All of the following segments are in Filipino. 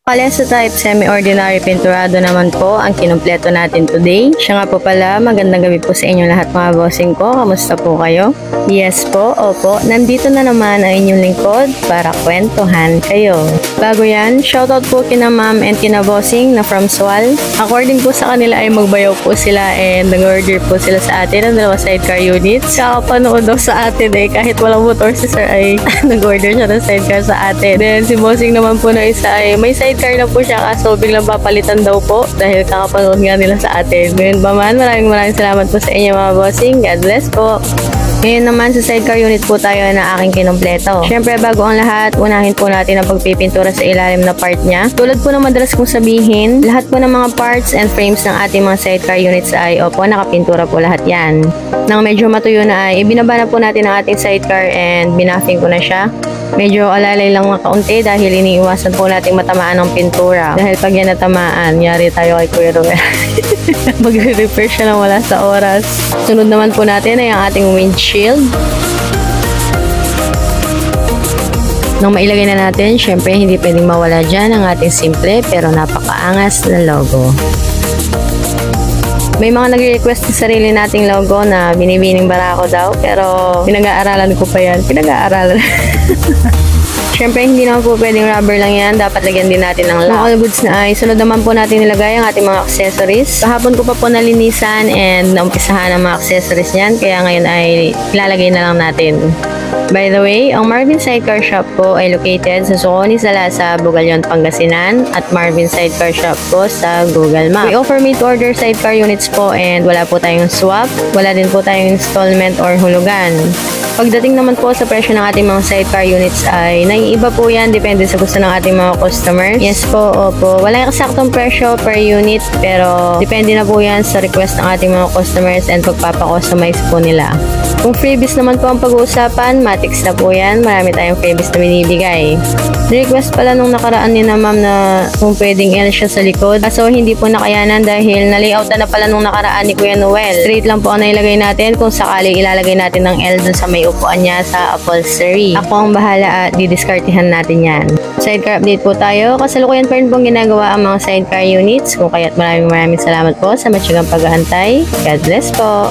Palesa type semi-ordinary pinturado naman po ang kinumpleto natin today. Siya nga po pala, magandang gabi po sa inyo lahat mga bossing ko. Kamusta po kayo? Yes po, opo. Nandito na naman ang inyong lingkod para kwentuhan kayo. Bago yan, shoutout po kina ma'am and kina bossing na from Swal. According po sa kanila ay magbayaw po sila and nag-order po sila sa atin ng 2 sidecar units. Kakapanood daw sa atin kahit walang motor si sir ay nag-order siya ng sidecar sa atin. Then si bossing naman po na isa ay may sidecar na po siya kaso biglang papalitan daw po dahil kakapanood nga nila sa atin. Ngayon pa man, maraming salamat po sa inyo mga bossing. God bless po. Ngayon naman sa sidecar unit po tayo na aking kinumpleto. Siyempre bago ang lahat, unahin po natin ang pagpipintura sa ilalim na part niya. Tulad po ng madalas kong sabihin, lahat po ng mga parts and frames ng ating mga sidecar units ay opo, nakapintura po lahat yan. Nang medyo matuyo na ay ibinaba na po natin ang ating sidecar and binaffing ko na siya. Medyo alalay lang na kaunti dahil iniiwasan po natin matamaan ng pintura. Dahil pag yan natamaan, yari tayo kay Kuya Ruel. Magre-repair siya na wala sa oras. Sunod naman po natin ay ang ating windshield. Nang mailagay na natin, syempre hindi pwedeng mawala dyan ang ating simple pero napakaangas na logo. May mga nagre-request sa sarili nating logo na binibining barako daw pero pinag-aaralan ko pa yan. Pinag-aaralan. Siyempre hindi naman po pwedeng rubber lang yan. Dapat lagyan din natin ng lock. All goods na ay sunod naman po natin nilagay ang ating mga accessories. Kahapon ko pa po nalinisan and naumpisahan ang mga accessories niyan. Kaya ngayon ay ilalagay na lang natin. By the way, ang Marvin Sidecar Shop po ay located sa Suconi, Salasa, Bugalyon, Pangasinan at Marvin Sidecar Shop po sa Google Maps. We offer made to order sidecar units po and wala po tayong swap, wala din po tayong installment or hulugan. Pagdating naman po sa presyo ng ating mga sidecar units ay naiiba po yan depende sa gusto ng ating mga customers. Yes po, opo. Walang eksaktong presyo per unit pero depende na po yan sa request ng ating mga customers and pagpapakustomize po nila. Kung freebies naman po ang pag-uusapan, matics na po yan. Marami tayong freebies na binibigay. Request pala nung nakaraan ni na ma'am na kung pwedeng L siya sa likod. Kaso hindi po nakayanan dahil na-layoutan na pala nung nakaraan ni Kuya Noel. Straight lang po ang nailagay natin kung sakali ilalagay natin ng L dun sa may upuan niya sa upholstery. Ako ang bahala at didiskartihan natin yan. Sidecar update po tayo. Kasalukuyan pa rin pong ginagawa ang mga sidecar units. Kung kaya't maraming salamat po sa matyagang pag-aantay. God bless po.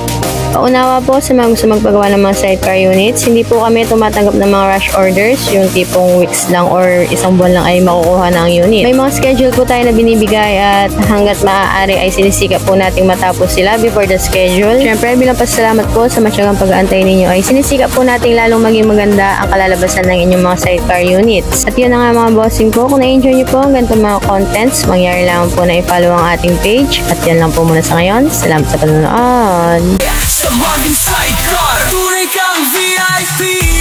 Paunawa po sa mga gusto magpagawa ng mga sidecar units, hindi po kami tumatanggap ng mga rush orders, yung tipong weeks lang or isang buwan lang ay makukuha ng unit. May mga schedule po tayo na binibigay at hanggat maaari ay sinisikap po nating matapos sila before the schedule. Siyempre, bilang pasalamat po sa matyagang pag-aantay ninyo ay sinisikap po nating lalong maging maganda ang kalalabasan ng inyong mga sidecar units. At yun na nga mga bossing ko, kung na-enjoy nyo po ang ganitong mga contents, mangyari lang po na i-follow ang ating page. At yan lang po muna sa ngayon. Salamat sa panonood. Sa Marvin Sidecar, tunay kang VIP.